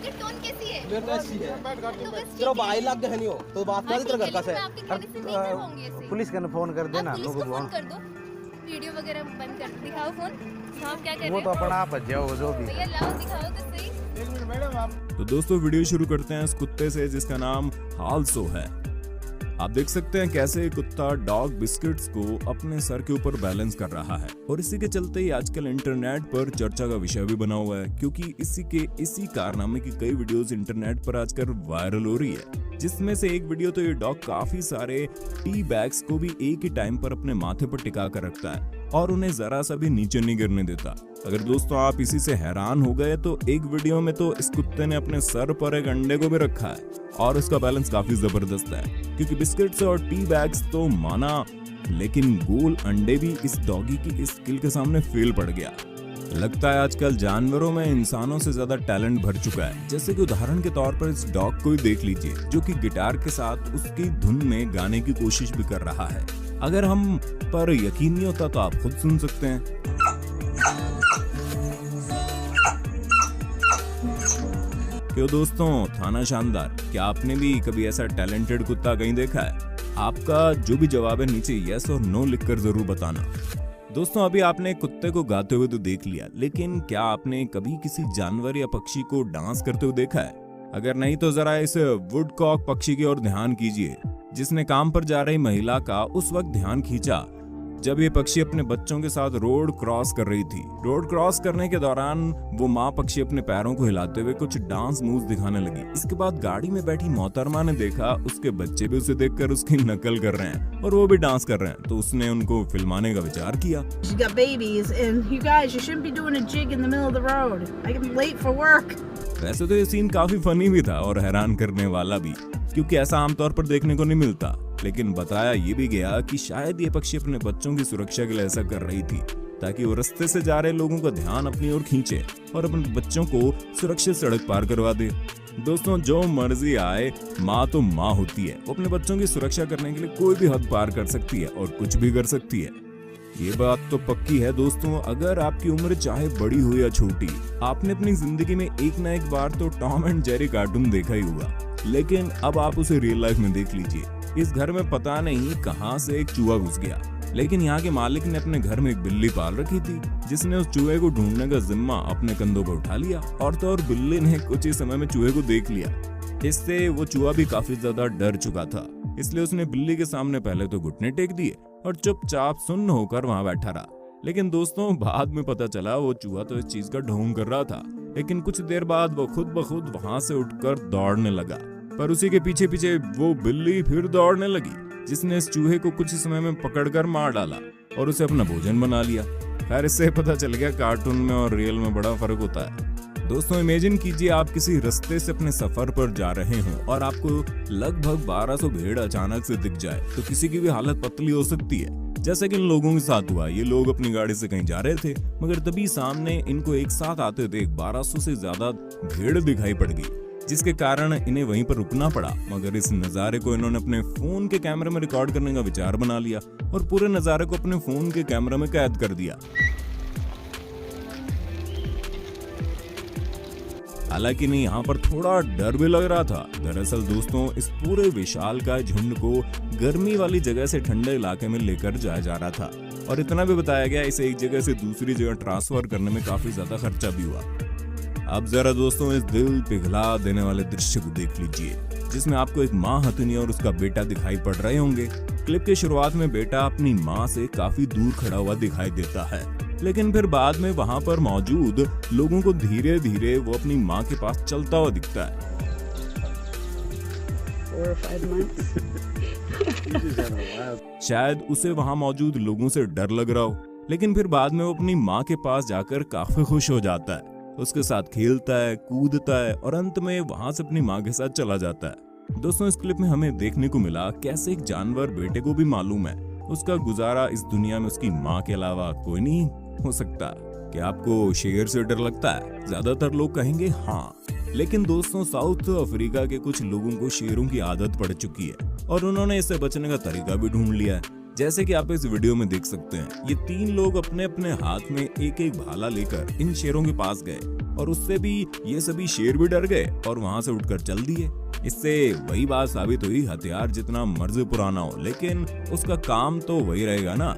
आपकी टोन कैसी है? मेरे तो ऐसी है। तो बस तेरा भाई लग गया नहीं हो तो बात कर तेरे घर का से। मैं आपके कहने से नहीं करवाऊंगी ऐसे। पुलिस का फोन कर देना आप पुलिस लोगों को को। फोन कर दो, वीडियो वगैरह बंद कर दिखाओ फोन। आप क्या कर वो रहे तो हैं? अपना आप जाओ जो भी। भैया लाओ दिखाओ तो सही। तो दोस्तों वीडियो शुरू करते हैं इस कुत्ते से जिसका नाम हाल्सो है। आप देख सकते हैं कैसे कुत्ता डॉग बिस्किट्स को अपने सर के ऊपर बैलेंस कर रहा है और इसी के चलते ही आजकल इंटरनेट पर चर्चा का विषय भी बना हुआ है, क्योंकि इसी कारनामे की कई वीडियोस इंटरनेट पर आजकल वायरल हो रही है। जिसमें से एक वीडियो तो ये डॉग काफी सारे टी बैग्स को भी एक ही टाइम पर अपने माथे पर टिका कर रखता है और उन्हें जरा सा भी नीचे नहीं गिरने देता। अगर दोस्तों आप इसी से हैरान हो गए तो एक वीडियो में तो इस कुत्ते ने अपने सर पर एक अंडे को भी रखा है और उसका बैलेंस काफी जबरदस्त है, क्योंकि बिस्किट्स और टी बैग्स तो माना, लेकिन गोल अंडे भी इस डॉगी की स्किल के सामने फेल पड़ गया। लगता है आजकल जानवरों में इंसानों से ज्यादा टैलेंट भर चुका है। जैसे कि उदाहरण के तौर पर इस डॉग को ही देख लीजिए, जो कि गिटार के साथ उसकी धुन में गाने की कोशिश भी कर रहा है। अगर हम पर यकीन नहीं होता तो आप खुद सुन सकते हैं। क्यों दोस्तों, थाना शानदार, क्या आपने भी कभी ऐसा टैलेंटेड कुत्ता कहीं देखा है? आपका जो भी जवाब है नीचे यस और नो लिखकर जरूर बताना। दोस्तों अभी आपने कुत्ते को गाते हुए तो देख लिया, लेकिन क्या आपने कभी किसी जानवर या पक्षी को डांस करते हुए देखा है? अगर नहीं तो जरा इस वुडकॉक पक्षी की ओर ध्यान कीजिए, जिसने काम पर जा रही महिला का उस वक्त ध्यान खींचा जब ये पक्षी अपने बच्चों के साथ रोड क्रॉस कर रही थी। रोड क्रॉस करने के दौरान वो माँ पक्षी अपने पैरों को हिलाते हुए कुछ डांस मूव्स दिखाने लगी। इसके बाद गाड़ी में बैठी मोहतरमा ने देखा उसके बच्चे भी उसे देखकर उसकी नकल कर रहे हैं और वो भी डांस कर रहे हैं, तो उसने उनको फिल्माने का विचार किया। She's got babies and you guys, you shouldn't be doing a jig in the middle of the road. I am late for work. वैसे तो ये सीन काफी फनी भी था और हैरान करने वाला भी, क्योंकि ऐसा आमतौर पर देखने को नहीं मिलता। लेकिन बताया ये भी गया कि शायद ये पक्षी अपने बच्चों की सुरक्षा के लिए ऐसा कर रही थी, ताकि वो रास्ते से जा रहे लोगों का ध्यान अपनी ओर खींचे और अपने बच्चों को सुरक्षित सड़क पार करवा दे। दोस्तों जो मर्जी आए, माँ तो माँ होती है। वो अपने बच्चों की सुरक्षा करने के लिए कोई भी हद पार कर सकती है और कुछ भी कर सकती है। ये बात तो पक्की है दोस्तों, अगर आपकी उम्र चाहे बड़ी हो या छोटी, आपने अपनी जिंदगी में एक ना एक बार तो टॉम एंड जेरी कार्टून देखा ही होगा। लेकिन अब आप उसे रियल लाइफ में देख लीजिए। इस घर में पता नहीं कहां से एक चूहा घुस गया, लेकिन यहाँ के मालिक ने अपने घर में एक बिल्ली पाल रखी थी, जिसने उस चूहे को ढूंढने का जिम्मा अपने कंधों पर उठा लिया और तो और बिल्ली ने कुछ ही समय में चूहे को देख लिया। इससे वो चूहा भी काफी ज्यादा डर चुका था, इसलिए उसने बिल्ली के सामने पहले तो घुटने टेक दिए और चुपचाप सुन्न होकर वहां बैठा रहा। लेकिन दोस्तों बाद में पता चला वो चूहा तो इस चीज का ढोंग कर रहा था, लेकिन कुछ देर बाद वो खुद ब खुद वहां से उठकर दौड़ने लगा। पर उसी के पीछे पीछे वो बिल्ली फिर दौड़ने लगी, जिसने इस चूहे को कुछ ही समय में पकड़कर मार डाला और उसे अपना भोजन बना लिया। खैर इससे पता चल गया कार्टून में और रियल में बड़ा फर्क होता है। दोस्तों इमेजिन कीजिए आप किसी रास्ते से अपने सफर पर जा रहे हो और आपको लगभग 1200 भेड़ अचानक से दिख जाए, तो किसी की भी हालत पतली हो सकती है। जैसे कि इन लोगों के साथ हुआ, ये लोग अपनी गाड़ी से कहीं जा रहे थे, मगर तभी सामने इनको एक साथ आते देख 1200 से ज्यादा भेड़ दिखाई पड़ गई, जिसके कारण इन्हें वहीं पर रुकना पड़ा। मगर इस नजारे को इन्होंने अपने फोन के कैमरे में रिकॉर्ड करने का विचार बना लिया और पूरे नजारे को अपने फोन के कैमरे में कैद कर दिया। हालांकि नहीं, यहाँ पर थोड़ा डर भी लग रहा था। दरअसल दोस्तों इस पूरे विशालकाय झुंड को गर्मी वाली जगह से ठंडे इलाके में लेकर जाया जा रहा था और इतना भी बताया गया इसे एक जगह से दूसरी जगह ट्रांसफर करने में काफी ज्यादा खर्चा भी हुआ। अब जरा दोस्तों इस दिल पिघला देने वाले दृश्य को देख लीजिए, जिसमें आपको एक माँ हथिनी और उसका बेटा दिखाई पड़ रहे होंगे। क्लिप के शुरुआत में बेटा अपनी माँ से काफी दूर खड़ा हुआ दिखाई देता है, लेकिन फिर बाद में वहाँ पर मौजूद लोगों को धीरे धीरे वो अपनी माँ के पास चलता हुआ दिखता है। 4 or 5 months. शायद उसे वहाँ मौजूद लोगों से डर लग रहा हो, लेकिन फिर बाद में वो अपनी माँ के पास जाकर काफी खुश हो जाता है, उसके साथ खेलता है, कूदता है और अंत में वहां से अपनी माँ के साथ चला जाता है। दोस्तों इस क्लिप में हमें देखने को मिला कैसे एक जानवर बेटे को भी मालूम है उसका गुजारा इस दुनिया में उसकी माँ के अलावा कोई नहीं हो सकता। क्या आपको शेर से डर लगता है? ज्यादातर लोग कहेंगे हाँ, लेकिन दोस्तों साउथ अफ्रीका के कुछ लोगों को शेरों की आदत पड़ चुकी है और उन्होंने इससे बचने का तरीका भी ढूंढ लिया है। जैसे कि आप इस वीडियो में देख सकते हैं, ये 3 लोग अपने अपने हाथ में एक एक भाला लेकर इन शेरों के पास गए और उससे भी ये सभी शेर भी डर गए और वहां से उठकर चल दिए। इससे वही बात साबित हुई, हथियार जितना मर्जी पुराना हो लेकिन उसका काम तो वही रहेगा ना।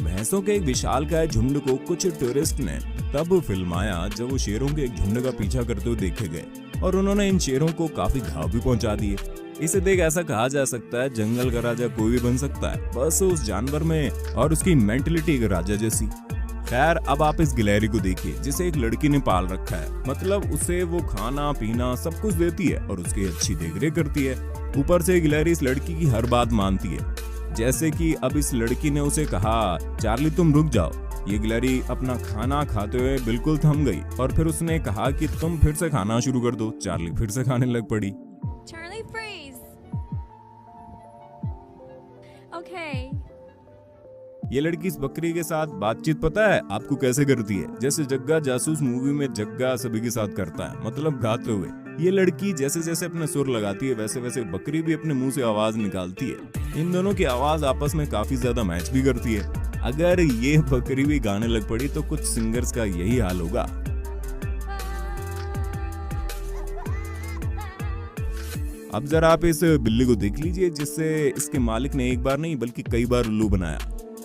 भैंसों के एक विशालकाय झुंड को कुछ टूरिस्ट ने तब फिल्माया जब वो शेरों के एक झुंड का पीछा करते हुए देखे गए और उन्होंने इन शेरों को काफी घाव भी पहुंचा दिए। इसे देख ऐसा कहा जा सकता है जंगल का राजा कोई भी बन सकता है, बस उस जानवर में और उसकी मेंटलिटी एक राजा जैसी। खैर, अब आप इस गिलहरी को देखिए जिसे एक लड़की ने पाल रखा है, मतलब उसे वो खाना पीना सब कुछ देती है और उसकी अच्छी देखरेख करती है। ऊपर से गिलहरी इस लड़की की हर बात मानती है। जैसे कि अब इस लड़की ने उसे कहा, चार्ली तुम रुक जाओ। ये गिलहरी अपना खाना खाते हुए बिल्कुल थम गई और फिर उसने कहा कि तुम फिर से खाना शुरू कर दो। चार्ली फिर से खाने लग पड़ी। Charlie, freeze. Okay. ये लड़की इस बकरी के साथ बातचीत पता है आपको कैसे करती है? जैसे जग्गा जासूस मूवी में जग्गा सभी के साथ करता है, मतलब गाते हुए। ये लड़की जैसे जैसे अपने सुर लगाती है वैसे वैसे बकरी भी अपने मुंह से आवाज निकालती है। इन दोनों की आवाज आपस में काफी ज्यादा मैच भी करती है। अगर ये बकरी भी गाने लग पड़ी तो कुछ सिंगर्स का यही हाल होगा। अब जरा आप इस बिल्ली को देख लीजिए जिससे इसके मालिक ने एक बार नहीं बल्कि कई बार उल्लू बनाया,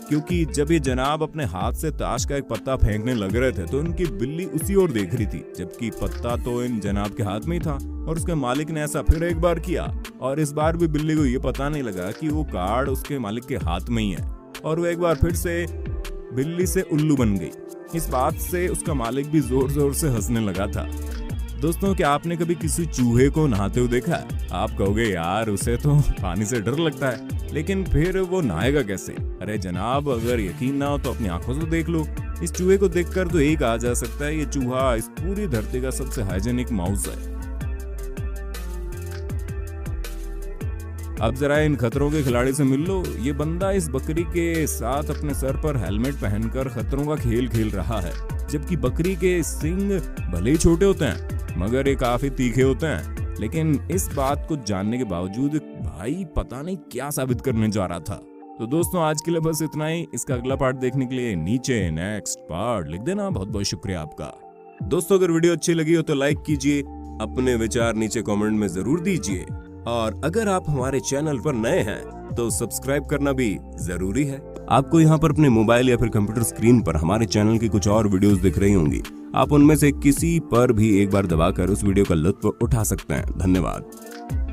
क्योंकि जब ये जनाब अपने हाथ से ताश का एक पत्ता फेंकने लग रहे थे तो इनकी बिल्ली उसी ओर देख रही थी, जबकि पत्ता तो इन जनाब के हाथ में ही था। और उसके मालिक ने ऐसा फिर एक बार किया और इस बार भी बिल्ली को ये पता नहीं लगा कि वो कार्ड उसके मालिक के हाथ में ही है और वो एक बार फिर से बिल्ली से उल्लू बन गई। इस बात से उसका मालिक भी जोर जोर से हंसने लगा था। दोस्तों, क्या आपने कभी किसी चूहे को नहाते हुए देखा है? आप कहोगे यार उसे तो पानी से डर लगता है, लेकिन फिर वो नहाएगा कैसे? अरे जनाब, अगर यकीन ना हो तो अपनी आंखों से देख लो। इस चूहे को देखकर तो यही कहा जा सकता है ये चूहा इस पूरी धरती का सबसे हाइजेनिक माउस है। अब जरा इन खतरों के खिलाड़ी से मिल लो। ये बंदा इस बकरी के साथ अपने सर पर हेलमेट पहनकर खतरों का खेल खेल रहा है, जबकि बकरी के सींग भले ही छोटे होते हैं मगर ये काफी तीखे होते हैं। लेकिन इस बात को जानने के बावजूद भाई पता नहीं क्या साबित करने जा रहा था। तो दोस्तों, आज के लिए बस इतना ही। इसका अगला पार्ट देखने के लिए नीचे नेक्स्ट पार्ट लिख देना। बहुत बहुत शुक्रिया आपका। दोस्तों, अगर वीडियो अच्छी लगी हो तो लाइक कीजिए, अपने विचार नीचे कमेंट में जरूर दीजिए और अगर आप हमारे चैनल पर नए हैं तो सब्सक्राइब करना भी जरूरी है। आपको यहाँ पर अपने मोबाइल या फिर कंप्यूटर स्क्रीन पर हमारे चैनल की कुछ और वीडियोस दिख रही होंगी। आप उनमें से किसी पर भी एक बार दबाकर उस वीडियो का लुत्फ उठा सकते हैं। धन्यवाद।